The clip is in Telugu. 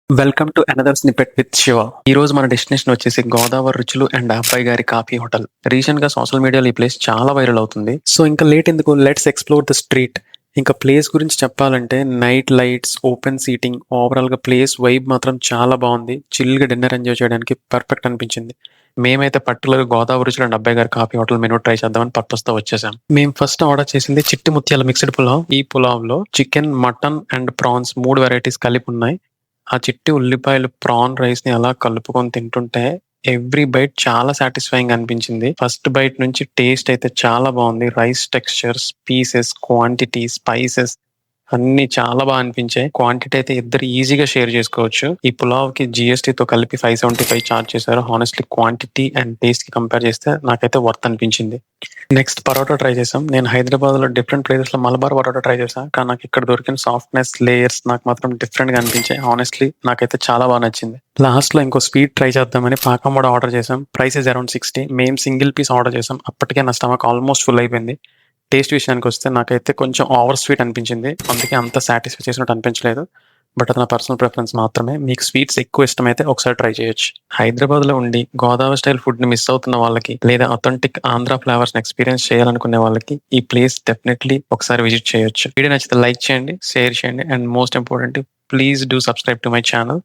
Welcome to another snippet with Shiva. ఈ రోజు మన డెస్టినేషన్ వచ్చేసి గోదావరి రుచులు అండ్ అబ్బాయి గారి కాఫీ హోటల్. రీసెంట్ గా సోషల్ మీడియాలో ఈ ప్లేస్ చాలా వైరల్ అవుతుంది. సో ఇంకా లేట్ ఎందుకు, లెట్స్ ఎక్స్ప్లోర్ ద స్ట్రీట్. ఇంకా ప్లేస్ గురించి చెప్పాలంటే night lights, open seating, overall గా ప్లేస్ వైబ్ మాత్రం చాలా బాగుంది. చిల్ గా డిన్నర్ ఎంజాయ్ చేయడానికి పర్ఫెక్ట్ అనిపించింది. మేమైతే పర్టికులర్ గోదావరి రుచులు అండ్ అబ్బాయి గారి కాఫీ హోటల్ మెనూ ట్రై చేద్దామని పర్పస్ తో వచ్చేసాం. మేము ఫస్ట్ ఆర్డర్ చేసింది చిట్టి ముత్యాల మిక్స్డ్ పులావ్. ఈ పులావ్ లో chicken, mutton and prawns 3 varieties కలిపి ఉన్నాయి. ఆ చిట్టి ఉల్లిపాయలు ప్రాన్ రైస్ ని అలా కలుపుకొని తింటుంటే ఎవ్రీ బైట్ చాలా సాటిస్ఫైయింగ్ అనిపించింది. ఫస్ట్ బైట్ నుంచి టేస్ట్ అయితే చాలా బాగుంది. Rice textures, pieces, quantity, spices అన్ని చాలా బాగా అనిపించాయి. క్వాంటిటీ అయితే ఇద్దరు ఈజీగా షేర్ చేసుకోవచ్చు. ఈ పులావ్ కి GST తో కలిపి 575 చార్జ్ చేశారు. హానెస్ట్లీ క్వాంటిటీ అండ్ టేస్ట్ కి కంపేర్ చేస్తే నాకైతే వర్త్ అనిపించింది. నెక్స్ట్ పరోటా ట్రై చేసాం. నేను హైదరాబాద్ లో డిఫరెంట్ ప్లేసెస్ లో మలబార్ పరోటా ట్రై చేశాను, కానీ నాకు ఇక్కడ దొరికిన సాఫ్ట్నెస్, లేయర్స్ నాకు మాత్రం డిఫరెంట్ గా అనిపించాయి. హానెస్ట్లీ నాకైతే చాలా బాగా నచ్చింది. లాస్ట్ లో ఇంకో స్వీట్ ట్రై చేద్దామని పాకం కూడా ఆర్డర్ చేసాం. Price is around 60. మేము సింగిల్ పీస్ ఆర్డర్ చేసాం. అప్పటికే నా స్టమక్ ఆల్మోస్ట్ ఫుల్ అయిపోయింది. టేస్ట్ విషయానికి వస్తే నాకైతే కొంచెం ఓవర్ స్వీట్ అనిపించింది. అందుకే అంత సాటిస్ఫై చేసినట్టు అనిపించలేదు. బట్ అది నా పర్సనల్ ప్రిఫరెన్స్ మాత్రమే. మీకు స్వీట్స్ ఎక్కువ ఇష్టమైతే ఒకసారి ట్రై చేయొచ్చు. హైదరాబాద్ లో ఉండి గోదావరి స్టైల్ ఫుడ్ ని మిస్ అవుతున్న వాళ్ళకి, లేదా అథెంటిక్ ఆంధ్ర ఫ్లేవర్స్ ని ఎక్స్పీరియన్స్ చేయాలనుకునే వాళ్ళకి ఈ ప్లేస్ డెఫినెట్లీ ఒకసారి విజిట్ చేయొచ్చు. వీడియో నచ్చితే లైక్ చేయండి, షేర్ చేయండి, and most important, please do subscribe to my channel.